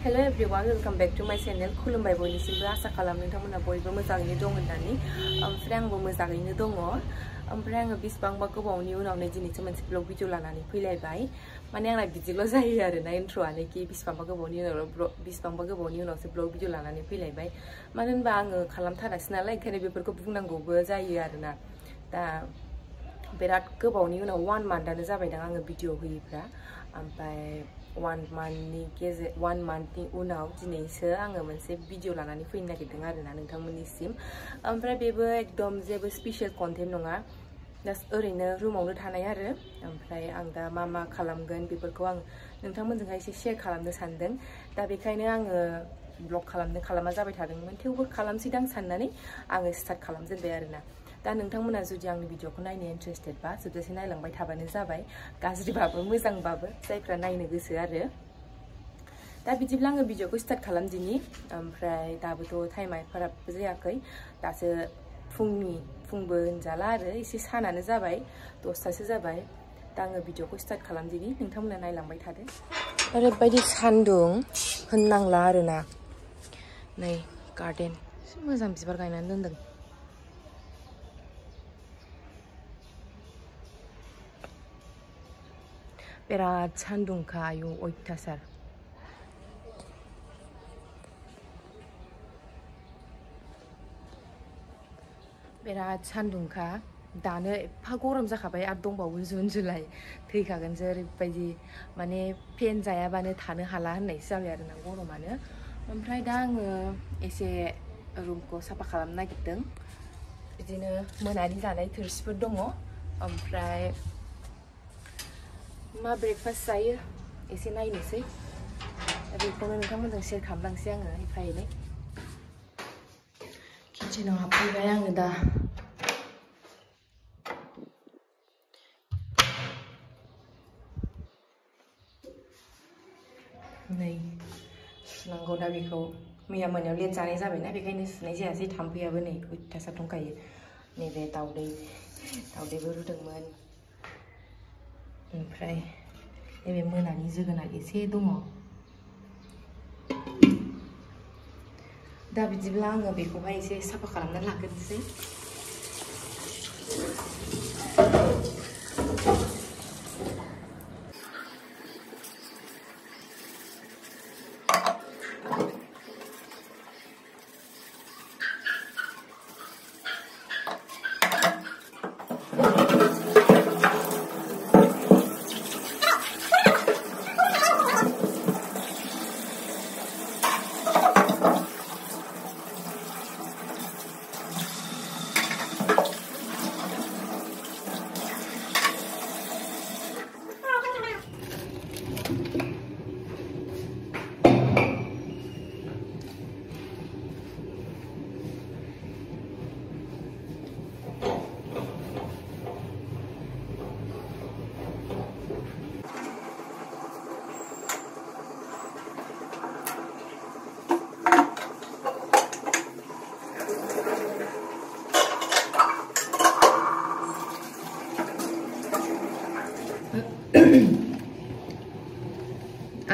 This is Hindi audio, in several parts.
Hello everyone, welcome back to my channel. खुलुमबाय बयनिसिमबो आसा खालामो नोंथांमोना बयबो मोजाङैनो दं होननानै ओमफ्राय आंबो मोजाङैनो दङ ओमफ्राय आङो बिसिबांबा गोबावनि उनावनो दिनैसो मोनसे ब्लग भिडिअ लानानै फैलायबाय माने आंना बिदिल' जायो आरोना इन्ट्र'आनो कि बिसिबांबा गोबावनि उनावसो ब्लग भिडिअ लानानै फैलायबाय मानो होनबा आङो खालामथारासै नालाय ओंखायनो बेफोरखौ बुंनांगौबो जायो आरोना दा बिराद गोबावनि उनाव 1 मान्थआनो जाबायदां आङो भिडिअ होयिफ्रा ओमफ्राय 1 मान्थनि उनाव दिनैसो आङो मोनसे भिडिअ लानानै फैनो नागिरदों आरोना नोंथांमोननिसिम ओमफ्राय बेबो एकदम जेबो स्पेशल कन्टेन्ट नङा जास्ट ओरैनो रुमावनो थानाय आरो ओमफ्राय आं दा मा खालामगोन बेफोरखौ आं नोंथांमोनजोंहाय एसे शेयार खालामनो सानदों दा बेखायनो आङो ब्लग खालामा जाबाय थादोंमोन थेवबो खालामसैदां साननानै आङो स्टार्ट खालामजेनबाय आरोना दा नोंथांमोना जुदि आंनि भिडिअखौ नायनो इन्ट्रेस्टेड बा जोबजासे नायलांबाय थाबानो जाबाय गाज्रिबाबो मोजांबाबो जायफ्रा नायनो गोसो आरो दा बिदिब्ला आङो भिडिअखौ स्टार्ट खालामदिनि ओमफ्राय दाबोथ' टाइमा एफाराबबो जायाखै दासो फुंबो होनजाला आरो एसे सानानो जाबाय 10टासो जाबाय दा आङो भिडिअखौ स्टार्ट खालामदिनि नोंथांमोना नायलांबाय थादो ओरैबायदि सान्दुं होननांला आरोना नै गार्डेन मोजां बिबार गायनानै दोनदों बिराद सान्दुंखा आयु अयथासार बिराद सान्दुंखा दानो एफा गरम जाखाबाय आरो दंबावो जुन जुलाइ थैखागोनसो ओरैबायदि माने फेन जायाबानो थानो हाला होननायसो जाबाय आरोना गरमानो ओमफ्राय दा आङो एसे रुमखौ साफा खालामनो नागिरदों बिदिनो मोनानि जानाय थोरसिफोर दङ ओमफ्राय मा ब्रेकफास्ट जायो एसे नायनोसै बेखौनो नोंथांमोनजों शेयार खालामलांसै आङो एफा एनै किचेनाव हाबफैबाय आङो दा नै सुनांगौ दा बेखौ मैया मोनायाव लेट जानाय जाबायना बेखायनो सुनाय जायासै थाम्फैयाबो नै अयथासार दंखायो नैबे दाउदैबो रुदोंमोन ओमफ्राय नैबे मोनानि जोगोनार एसे दङ दा बिदिब्ला आङो बेखौहाय एसे साफा खालामनानै लाग्रोनोसै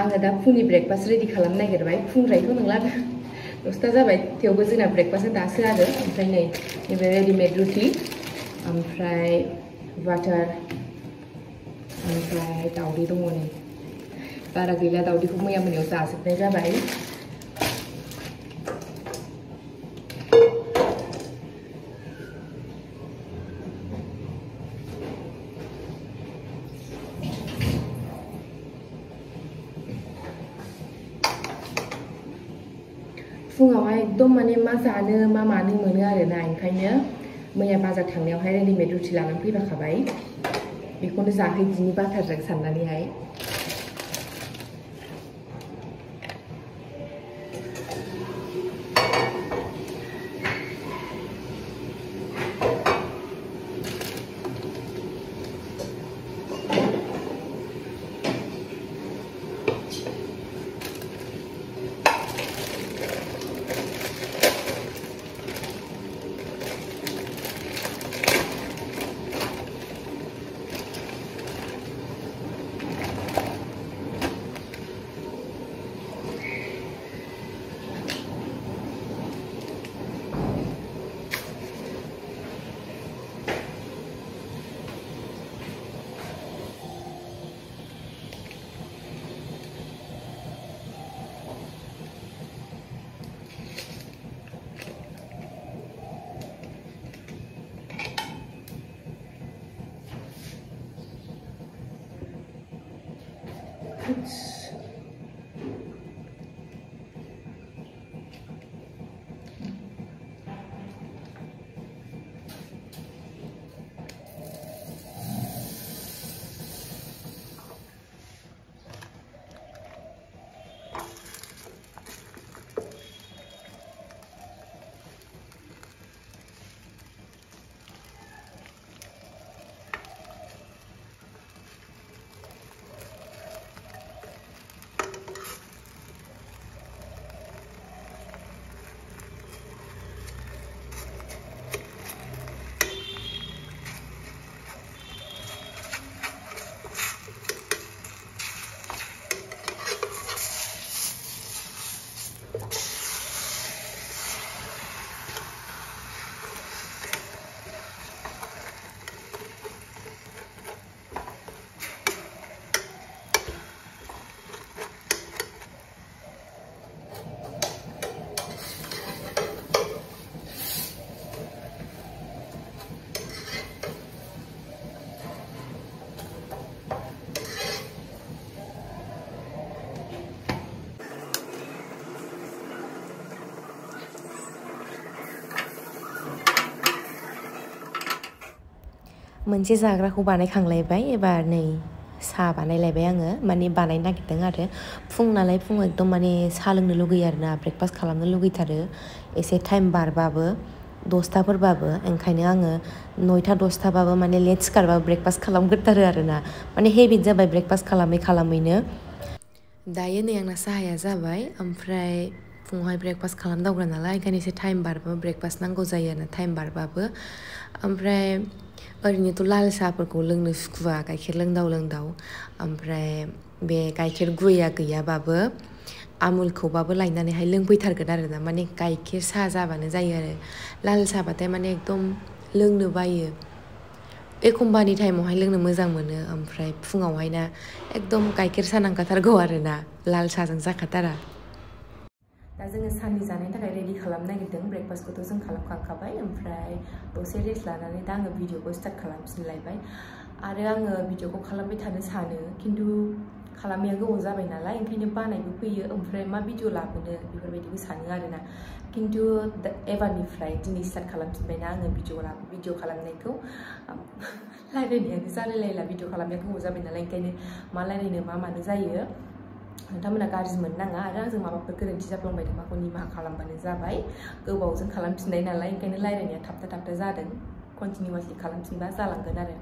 आङो दा फुंनि ब्रेकफास्ट रेडि खालामनो नागिरबाय फुंद्रायथ' नंला 10टा जाबाय थेवबो जोंना ब्रेकफास्टआ दासो आरो ओमफ्राय नै नैबे रेडिमेड रुटि ओमफ्राय बाटार ओमफ्राय दाउदै दङ नै बारा गैला दाउदैखौ मैया मोनायाव जाजोबनाय जाबाय फुङावहाय एकदम माने मा जानो मा मानो मोनो आरोना ओंखायनो मैया बाजार थांनायावहाय रेडिमेड रुटि लानानै फैफाखाबाय बेखौनो जाहैदिनि बाटारजों साननानैहाय मोनसे जाग्राखौ बानायखांलायबाय एबार नै साहा बानायलायबाय आङो माने बानायनो नागिरदों आरो फुं नालाय फुङाव एकदम माने साहा लोंनो लुगैयो आरोना ब्रेकफास्ट खालामनो लुगैथारो एसे टाइम बारबाबो 10टाफोरबाबो ओंखायनो आङो 9टा 10टाबाबो माने लेट सिखारबाबो ब्रेकफास्ट खालामग्रोथारो आरोना माने हेबिट जाबाय ब्रेकफास्ट खालामैनो दायो नै आंना साहाया जाबाय ओमफ्राय फुङावहाय ब्रेकफास्ट खालामदावग्रा नालाय ओंखायनो एसे टाइम बारबाबो ब्रेकफास्ट नांगौ जायो आरो टाइम बारबाबो ओमफ्राय ओरैनोथ' लाल साहाफोरखौ लोंनो सुखुवा गाइखेर लोंदाव ओमफ्राय बे गाइखेर गुवैया गैयाबाबो आमुलखौबाबो लायनानैहाय लोंफैथारगोन आरोना माने गाइखेर साहा जाबानो जायो आरो लाल साहाबाथाय माने एकदम लोंनो बायो एखमबानि टाइमावहाय लोंनो मोजां मोनो ओमफ्राय फुङावहाय ना एकदम गाइखेर साहा नांखाथारगौ आरोना लाल साहाजों जाखाथारा दा जोङो साननि जानायनि थाखाय रेडि खालामनो नागिरदों ब्रेकफास्टखौथ' जों खालामखांखाबाय ओमफ्राय दसे रेस्ट लानानै दा आङो भिडिअखौ स्टार्ट खालामफिनलायबाय आरो आङो भिडिअखौ खालामबाय थानो सानो खिन्थु खालामैया गोबाव जाबाय नालाय ओंखायनो बानायबो फैयो ओमफ्राय मा भिडिअ लाबोनो बेफोरबायदिबो सानो आरोना खिन्थु एबारनिफ्राय दिनै स्टार्ट खालामफिनबायना आङो भिडिअ खालामनायखौ रायज्लायनायानो जालायलायला भिडिअ खालामनाया गोबाव जाबाय नालाय ओंखायनो मा रायज्लायनो मा मानो जायो नोंथांमोना गाज्रि मोननाङा आरो आंजों माबाफोर गोरोन्थि जाफ्लांबाय माखौ निमाहा खालामबानो जाबाय गोबावजों खालामफिननाय नालाय ओंखायनो रायज्लायनाया थाबथा जादों कन्टिनिउवासलि खालामफिनबा जालांगोन आरो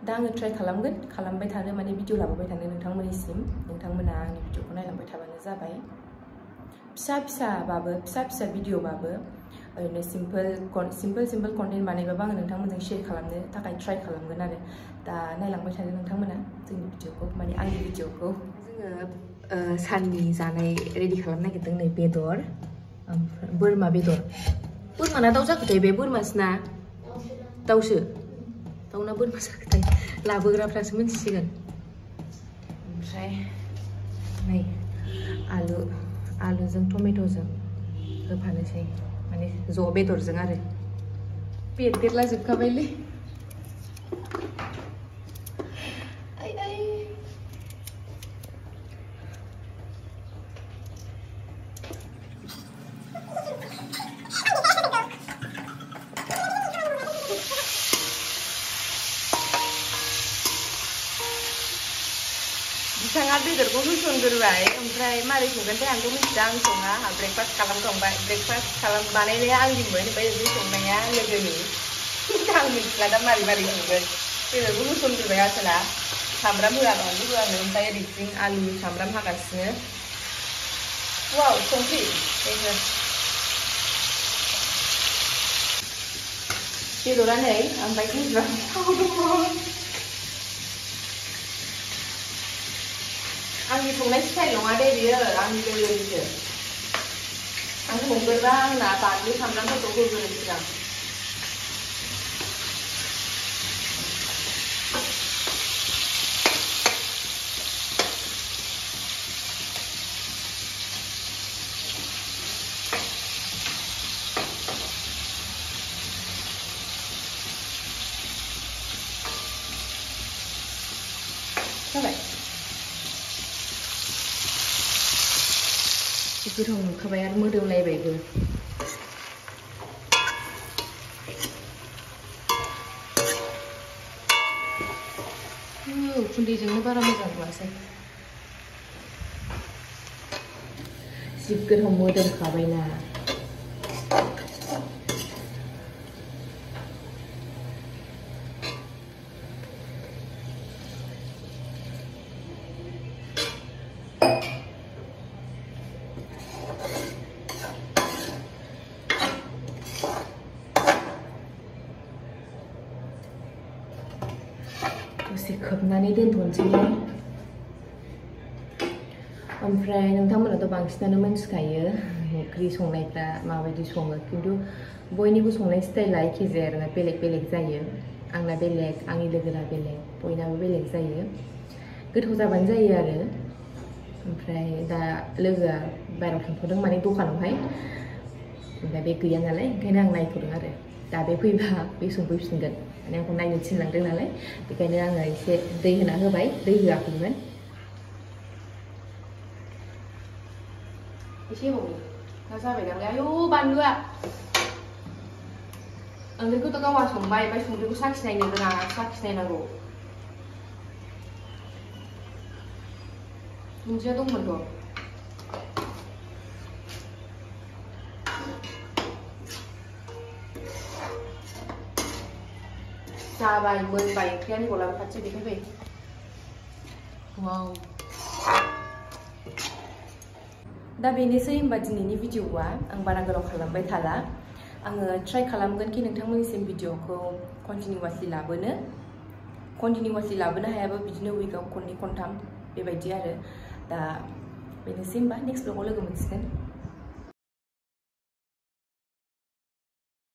दा आङो ट्राइ खालामगोन खालामबाय थानो माने भिडिअ लाबोबाय थानो नोंथांमोननिसिम नोंथांमोना आंनि भिडिअखौ नायलांबाय थाबानो जाबाय फिसा भिडिअबाबो ओरैनो सिम्पोल कन्टेन्ट बानायबाबो आङो नोंथांमोनजों शेयार खालामनो थाखाय ट्राइ खालामगोन आरो दा नायलांबाय थानो नोंथांमोना जोंनि भिडिअखौ माने आंनि भिडिअखौ जोङो साननि जानाय रेडि खालामनो नागिरदों नै बेदर ओमफ्राय बोरमा बेदर बोरमाना दाउ जाखोथाय बे बोरमासोना दाउसो दाउना बोरमा जाखोथाय लाबोग्राफ्रासो मिन्थिसिगोन ओमफ्राय नै आलुजों टमेट'जों होफानोसै माने ज' बेदरजों आरो बेरला जोबखाबायलै बिथाङा बेदरखौ होसनग्रोबाय ओमफ्राय मारै संगोनथाय आंथ' मिथिया आं सङा आंहा ब्रेकफास्ट खालामखांबाय बानायनाया आंनिमोन ओमफ्राय ओरै संनाया लोगोनि आं मिथिला दा मारै संगोन बेदरखौ होसनग्रोबाय आसोला सामब्राम होआ बानलु होआनो ओमफ्राय ओरैथिं आलु सामब्राम हागासिनो वाव संख्रि बेदरा नै ओमफ्राय गेजेराव थाव दङ आंनि संनाय स्टाइल नङा दे बियो आंनि लोगोनिसो आं संग्रोबा आंना बानलु सामब्रामफोरखौ होग्रोनो सिगां जाबाय गोथाव नुखाबाय आरो मोदोमलायबायबो उखुन्दैजोंनो बारा मोजां नुवासै जि गोथाव मोदोमखाबायना दसे खोबनानै दोनथ'नोसै ओमफ्राय नोंथांमोनाथ' बांसिनानो मिन्थिखायो ओंख्रि संनायफ्रा माबायदि सङो खिन्थु बयनिबो संनाय स्टाइला एखे जाया आरोना बेलेग बेलेग जायो आंना बेलेग आंनि लोगोना बेलेग बयनाबो बेलेग जायो गोथाव जाबानो जायो आरो ओमफ्राय दा लोगोआ बाहेरायाव थांथ'दों माने दखानावहाय ओमफ्राय बे गैया नालाय ओंखायनो आं नायथ'दों आरो दा बे फैबा बे संफैफिनगोन माने आंखौ नायनो थिनलांदों नालाय बेखायनो आङो एसे दै होना होबाय दै होआखैमोन एसे होबावनि दा जाबाय नालाय आयौ बानलुआ ओंख्रिखौथ' गावहा संबाय ओमफ्राय संख्रिखौ साखिनायनो रोङा साखिनायनांगौ दुन्दिया दंमोनथ' जाबाय मोनबाय ओंख्रिया गलाबो खाथि देखायबाय वाव दा बेनोसै होनबा दिनैनि भिडिअआ आं बारा गोलाव खालामबाय थाला आङो ट्राइ खालामगोन कि नोंथांमोननिसिम भिडिअखौ कन्टिनिउवासलि लाबोनो हायाबा बिदिनो उइकआव खननै खनथाम बेबायदि आरो दा बेनोसै होनबा नेक्स्ट ब्लगाव लोगो मोनसिगोन